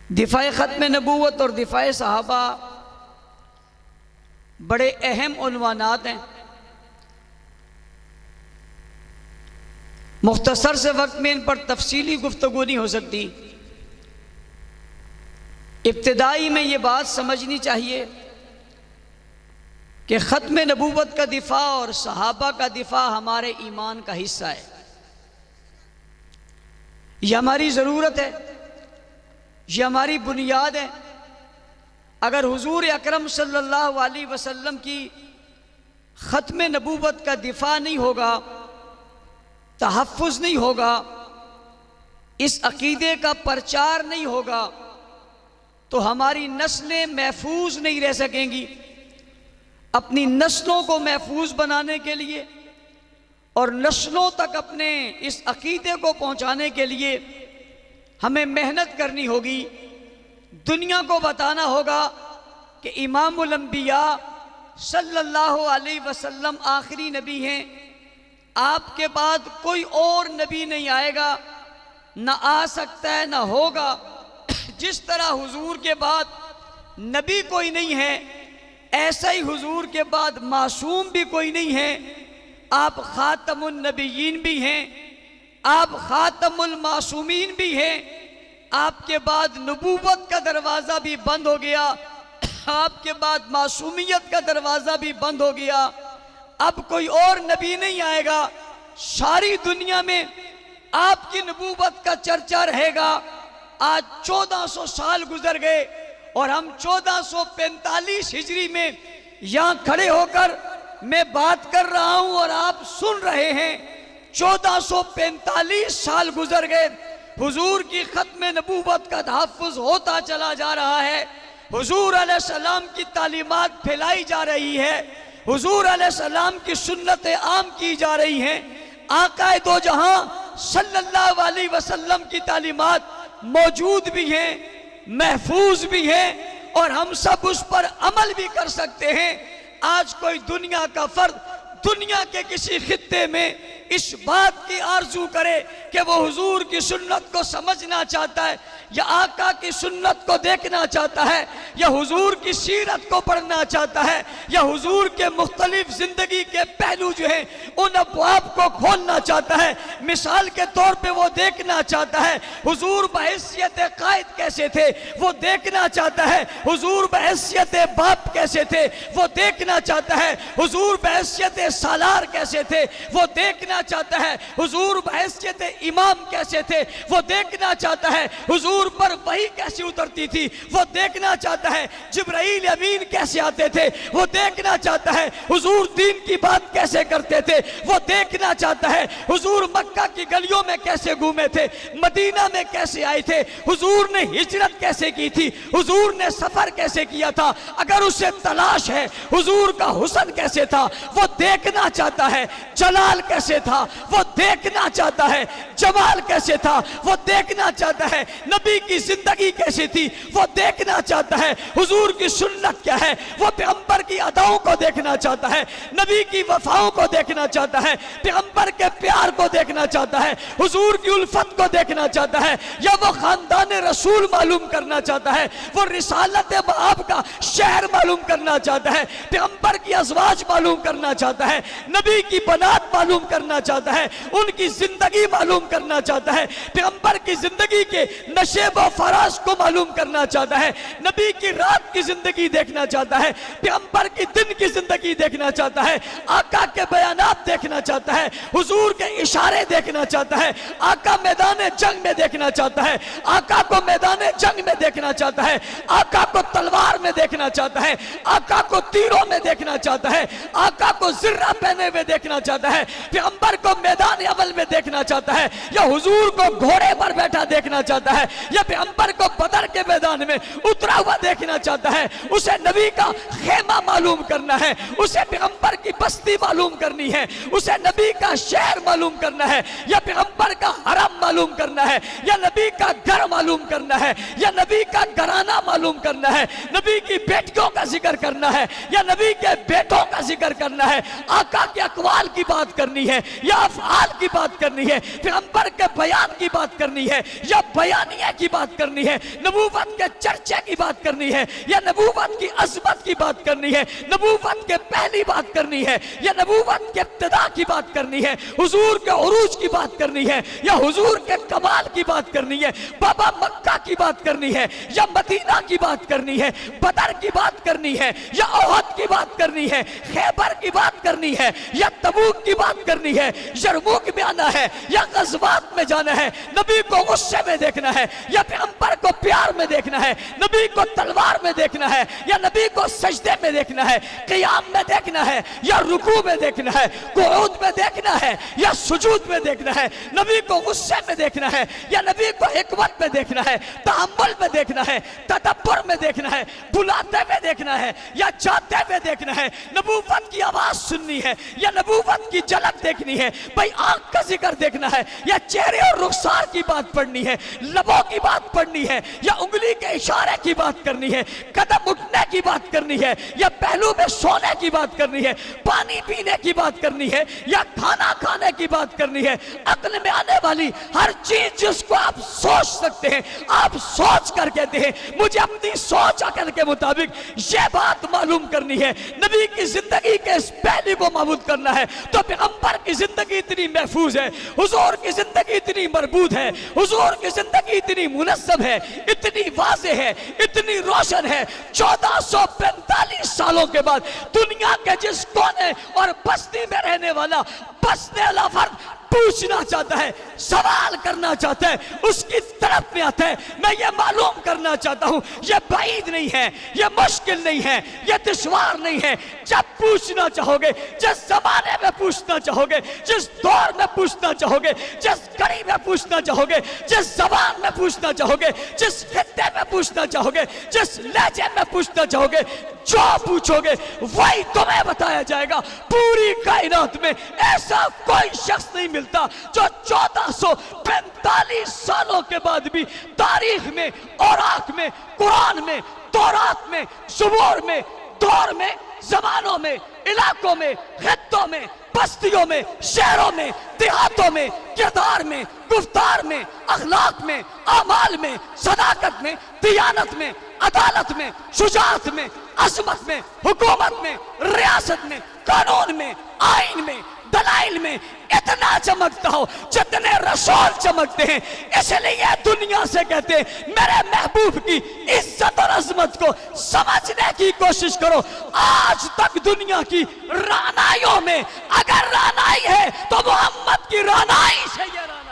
दिफाए ख़त्म नबूवत और दिफाए सहाबा बड़े अहम उन्वानात हैं। मुख्तसर से वक्त में इन पर तफसीली गुफ्तगू नहीं हो सकती। इब्तिदाई में ये बात समझनी चाहिए कि ख़त्म नबूवत का दिफा और सहाबा का दिफा हमारे ईमान का हिस्सा है। यह हमारी ज़रूरत है, यह हमारी बुनियाद है। अगर हुजूर अकरम सल्लल्लाहु अलैहि वसल्लम की ख़त्म नबूवत का दिफा नहीं होगा, तहफ़्फ़ुज़ नहीं होगा, इस अक़ीदे का प्रचार नहीं होगा, तो हमारी नस्लें महफूज नहीं रह सकेंगी। अपनी नस्लों को महफूज बनाने के लिए और नस्लों तक अपने इस अक़ीदे को पहुँचाने के लिए हमें मेहनत करनी होगी। दुनिया को बताना होगा कि इमामुल अंबिया सल्लल्लाहु अलैहि वसल्लम आखिरी नबी हैं, आपके बाद कोई और नबी नहीं आएगा, ना आ सकता है ना होगा। जिस तरह हुजूर के बाद नबी कोई नहीं है, ऐसा ही हुजूर के बाद मासूम भी कोई नहीं है। आप खातमुन नबीयीन भी हैं, आप खातमुल मासूमीन भी हैं। आपके बाद नबूवत का दरवाज़ा भी बंद हो गया, आपके बाद मासूमियत का दरवाज़ा भी बंद हो गया। अब कोई और नबी नहीं आएगा, सारी दुनिया में आपकी नबूवत का चर्चा रहेगा। आज 1400 साल गुजर गए और हम 1445 हिजरी में यहाँ खड़े होकर मैं बात कर रहा हूँ और आप सुन रहे हैं। 1445 साल गुजर गए, हुजूर की ख़त्म नबूवत का तहफ़्फ़ुज़ होता चला जा रहा है। हुजूर अलैहिस्सलाम की तालीमात फैलाई जा रही है, हुजूर अलैहिस्सलाम की सुन्नतें आम की जा रही हैं। आक़ाए दो जहां सल्लल्लाहु अलैहि वसल्लम की तालीमात मौजूद भी हैं, महफूज भी हैं और हम सब उस पर अमल भी कर सकते हैं। आज कोई दुनिया का फर्द दुनिया के किसी खित्ते में इस बात की आरजू करे कि वो हुजूर की सुन्नत को समझना चाहता है, या आका की सुन्नत को देखना चाहता है, या हुजूर की सीरत को पढ़ना चाहता है, या हुजूर के मुख्तलिफ जिंदगी के पहलू जो हैं उन अबवाब को खोलना चाहता है। मिसाल के तौर पे वो देखना चाहता है हुजूर बहैसियत कायद कैसे थे, वो देखना चाहता है हुजूर बहैसियत बाप कैसे थे, वो देखना चाहता है हुजूर बहैसियत सालार कैसे थे, वो देखना चाहता है हुजूर बहैसियत इमाम कैसे थे, वो देखना चाहता है हुजूर पर वही कैसे उतरती थी, वो देखना चाहता है जिब्राइल अमीन कैसे आते थे, वो देखना चाहता है हुजूर दीन की बात कैसे करते थे, वो देखना चाहता है हुजूर मक्का की गलियों में कैसे घूमे थे, मदीना में कैसे आए थे, हुजूर ने हिजरत कैसे की थी, हुजूर ने सफर कैसे किया था, अगर उसे तलाश है हुजूर का हुस्न कैसे था, वो देखना चाहता है। जलाल कैसे था वो देखना चाहता है, जमाल कैसे था वो देखना चाहता है, नबी की जिंदगी कैसी थी वो देखना चाहता है, हुजूर की सुन्नत क्या है वो पैगंबर की अदाओं को देखना चाहता है, नबी की वफाओं को देखना चाहता है, पैगंबर के प्यार को देखना चाहता है, हुजूर की उल्फत को देखना चाहता है, या वो खानदान रसूल मालूम करना चाहता है, वो रिसालत बाब का शहर मालूम करना चाहता है, पैगंबर की अज़वाज मालूम करना चाहता है, नबी की बनात मालूम करना चाहता है, उनकी जिंदगी मालूम करना चाहता है, पैगंबर की जिंदगी के नशेब व फराज को मालूम करना चाहता है, नबी की रात की जिंदगी देखना चाहता है, पैगंबर की दिन की जिंदगी देखना चाहता है, आका के बयानात देखना चाहता है, हुजूर के इशारे देखना चाहता है, आका मैदान जंग में देखना चाहता है, आका को मैदान जंग में देखना चाहता है, आका को तलवार में देखना चाहता है, आका को तीरों में देखना चाहता है, आका को जिर्रा पहने हुए देखना चाहता है, पैगंबर को मैदान अवल में देखना चाहता है, या हुजूर को घोड़े पर बैठा देखना चाहता है, या पैगंबर को बदर के मैदान में उतरा हुआ देखना चाहता है, उसे नबी का खेमा मालूम करना है, उसे पैगंबर की बस्ती मालूम करनी है, उसे नबी का शहर मालूम करना है, या पैगंबर का हरम मालूम करना है, या नबी का घर मालूम करना है, या नबी का घराना मालूम करना है, नबी की बेटियों का जिक्र करना है, या नबी के बेटों का जिक्र करना है, आका के अकवाल की बात करनी है, या अफआल की बात करनी है, पैगंबर के बयान की बात करनी है, या बयानिया की बात करनी है, नबूवत के चर्चे की बात करनी है, या नबूवत की अज़मत की बात करनी है, नबूवत के पहली बात करनी है, या नबूवत के इब्तिदा की बात करनी है, हुजूर के उरूज की बात करनी है, या हुजूर के कमाल की बात करनी है, बाबा मक्का की बात करनी है, या मदीना की बात करनी है, बदर की बात करनी है, या ओहद की बात करनी है, खैबर की बात करनी है, या तबूक की बात करनी है, यरमूक में आना है, या गज़वात में जाना है, नबी को गुस्से में देखना है, या पैगंबर को प्यार में देखना है, नबी को तलवार में देखना है, या नबी को सजदे में देखना है, क़ियाम में देखना है, या रुकू में देखना है, कुऊद में देखना है, या सुजूद में देखना है, नबी को गुस्से में देखना है, या नबी को हिकमत में देखना है, तहम्मुल में देखना है, तदब्बर में देखना है, बुलाते हुए देखना है, या जाते हुए देखना है, नबूवत की आवाज सुननी है, या नबूवत की झलक देखनी है, भाई आंख का जिक्र देखना है, या चेहरे और रुखसार की बात पढ़नी है, लबों की बात पढ़नी है, या उंगली के इशारे की बात करनी है, कदम उठने की बात करनी है, या पहलू में सोने की बात करनी है, पानी पीने की बात करनी है, या खाना खाने की बात करनी है, अक्ल में आने वाली हर चीज जिसको आप सोच सकते हैं, आप सोच कर कहते हैं मुझे अपनी सोच अकल के मुताबिक ये बात मालूम करनी है, नबी की जिंदगी के इस पहलू को माबूद करना है, तो पैगंबर की जिंदगी इतनी महफूज है, हुजूर की जिंदगी इतनी मरबूत है, हुजूर की जिंदगी इतनी मुनस्सब है, इतनी वाज़े है, इतनी रोशन है। 1445 सालों के बाद दुनिया के जिस कोने और बस्ती में रहने वाला बसने वाला फर्द पूछना चाहता है, सवाल करना चाहता है, उसकी तरफ में आता है, मैं ये मालूम करना चाहता हूं, ये बाईद नहीं है, ये मुश्किल नहीं है, ये दुश्वार नहीं है। जब पूछना चाहोगे, जिस जमाने में पूछना चाहोगे, जिस दौर में पूछना चाहोगे, जिस घड़ी में पूछना चाहोगे, जिस जबान में पूछना चाहोगे, जिस खित्ते में पूछना चाहोगे, जिस लहजे में पूछना चाहोगे, जो पूछोगे वही तुम्हें बताया जाएगा। पूरी कायनात में ऐसा कोई शख्स नहीं मिलता जो 1445 सालों के बाद भी तारीख में, औराक में, कुरान में, तौरात में, ज़बूर में, दौर में, जमानों में, इलाकों में, खित्तों में, बस्तियों में, शहरों में, देहातों में, किरदार में, गुफ्तार में, अखलाक में, आमाल में, सदाकत में, दियानत में, अदालत में, शुजाअत में, अज़मत में, हुकूमत में, रियासत में, कानून में, आइन में, दलाइल में इतना चमकता हो जितने रसूल चमकते हैं। इसलिए दुनिया से कहते हैं मेरे महबूब की इज्जत और अजमत को समझने की कोशिश करो। आज तक दुनिया की रानाइयों में अगर रानाई है तो मोहम्मद की रानाई से ये रानाई